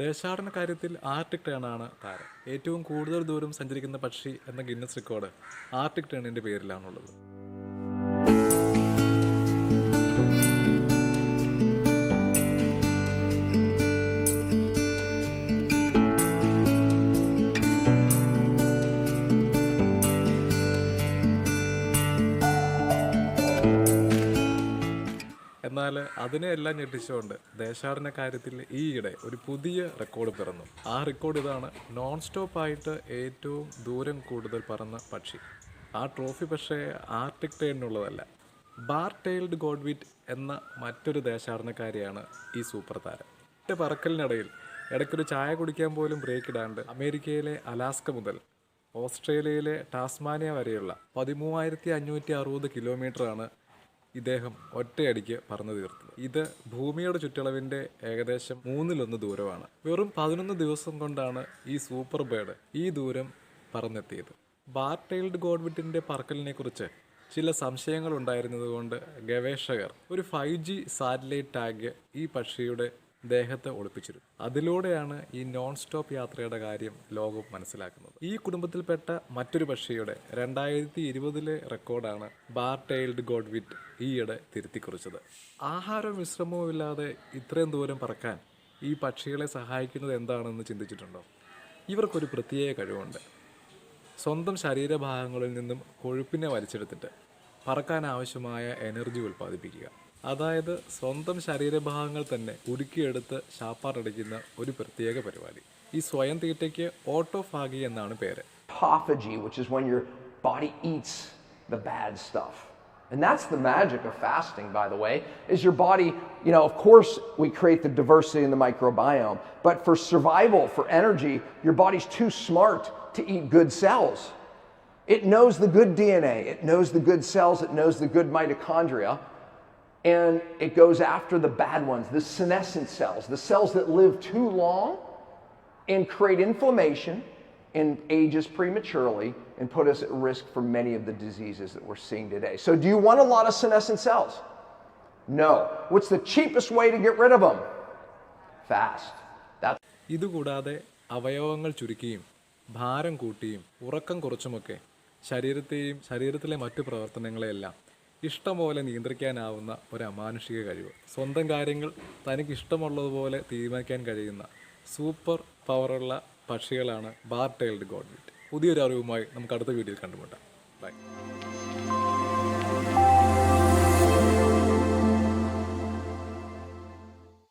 ദേശാടന കാര്യത്തിൽ ആർട്ടിക് ടേണാണ് താരം. ഏറ്റവും കൂടുതൽ ദൂരം സഞ്ചരിക്കുന്ന പക്ഷി എന്ന ഗിന്നസ് റെക്കോർഡ് ആർട്ടിക് ടേണിൻ്റെ പേരിലാണുള്ളത്. എന്നാൽ അതിനെയെല്ലാം ഞെട്ടിച്ചുകൊണ്ട് ദേശാടന കാര്യത്തിൽ ഈയിടെ ഒരു പുതിയ റെക്കോർഡ് പിറന്നു. ആ റെക്കോർഡ് ഇതാണ്: നോൺ സ്റ്റോപ്പായിട്ട് ഏറ്റവും ദൂരം കൂടുതൽ പറന്ന പക്ഷി. ആ ട്രോഫി പക്ഷേ ആർട്ടിക് ടേണിനുള്ളതല്ല. ബാർ-ടെയിൽഡ് ഗോഡ്വിറ്റ് എന്ന മറ്റൊരു ദേശാടനക്കാരിയാണ് ഈ സൂപ്പർ താരം. പറക്കലിനിടയിൽ ഇടയ്ക്കൊരു ചായ കുടിക്കാൻ പോലും ബ്രേക്ക് ഇടാണ്ട് അമേരിക്കയിലെ അലാസ്ക മുതൽ ഓസ്ട്രേലിയയിലെ ടാസ്മാനിയ വരെയുള്ള 13,560 കിലോമീറ്ററാണ് ഇദ്ദേഹം ഒറ്റയടിക്ക് പറന്നു തീർത്തത്. ഇത് ഭൂമിയുടെ ചുറ്റളവിൻ്റെ ഏകദേശം 1/3 ദൂരമാണ്. വെറും 11 ദിവസം കൊണ്ടാണ് ഈ സൂപ്പർ ബേർഡ് ഈ ദൂരം പറന്നെത്തിയത്. ബാർ-ടെയിൽഡ് ഗോഡ്വിറ്റിൻ്റെ പറക്കലിനെ കുറിച്ച് ചില സംശയങ്ങൾ ഉണ്ടായിരുന്നതുകൊണ്ട് ഗവേഷകർ ഒരു 5G സാറ്റലൈറ്റ് ടാഗ് ഈ പക്ഷിയുടെ ദേഹത്ത് ഒളിപ്പിച്ചിരുന്നു. അതിലൂടെയാണ് ഈ നോൺ സ്റ്റോപ്പ് യാത്രയുടെ കാര്യം ലോകം മനസ്സിലാക്കുന്നത്. ഈ കുടുംബത്തിൽപ്പെട്ട മറ്റൊരു പക്ഷിയുടെ 2020 റെക്കോർഡാണ് ബാർ-ടെയിൽഡ് ഗോഡ്വിറ്റ് ഈയിടെ തിരുത്തിക്കുറിച്ചത്. ആഹാരവും വിശ്രമവും ഇല്ലാതെ ഇത്രയും ദൂരം പറക്കാൻ ഈ പക്ഷികളെ സഹായിക്കുന്നത് എന്താണെന്ന് ചിന്തിച്ചിട്ടുണ്ടോ? ഇവർക്കൊരു പ്രത്യേക കഴിവുണ്ട്. സ്വന്തം ശരീരഭാഗങ്ങളിൽ നിന്നും കൊഴുപ്പിനെ വലിച്ചെടുത്തിട്ട് പറക്കാൻ ആവശ്യമായ എനർജി ഉൽപ്പാദിപ്പിക്കുക. അതായത് സ്വന്തം ശരീരഭാഗങ്ങൾ തന്നെ ഉരുക്കിയെടുത്ത് ശാപ്പാടടിക്കുന്ന ഒരു പ്രത്യേക പരിപാടി. ഈ സ്വയം തീറ്റയ്ക്ക് ഓട്ടോഫാഗി എന്നാണ് പേര്. Autophagy, which is when your body eats the bad stuff. And that's the magic of fasting, by the way, is your body, of course we create the diversity in the microbiome, but for survival, for energy, your body's too smart to eat good cells. It knows the good DNA, it knows the good cells, it knows the good mitochondria, and it goes after the bad ones, the senescent cells, the cells that live too long and create inflammation and age us prematurely and put us at risk for many of the diseases that we're seeing today. So do you want a lot of senescent cells? No. What's the cheapest way to get rid of them? Fast. ഇതുകൂടാതെ അവയവങ്ങൾ ചുരുക്കിയും ഭാരം കൂട്ടിയും ഉറക്കം കുറച്ചുമൊക്കെ ശരീരത്തിലെ മറ്റു പ്രവർത്തനങ്ങളെയെല്ലാം ഇഷ്ടംപോലെ നിയന്ത്രിക്കാനാവുന്ന ഒരു അമാനുഷിക കഴിവ്. സ്വന്തം കാര്യങ്ങൾ തനിക്ക് ഇഷ്ടമുള്ളതുപോലെ തീരുമാനിക്കാൻ കഴിയുന്ന സൂപ്പർ പവറുള്ള പക്ഷികളാണ് ബാർ-ടെയിൽഡ് ഗോഡ്വിറ്റ്. പുതിയൊരു അറിവുമായി നമുക്ക് അടുത്ത വീഡിയോയിൽ കണ്ടുമുട്ടാം. ബൈ.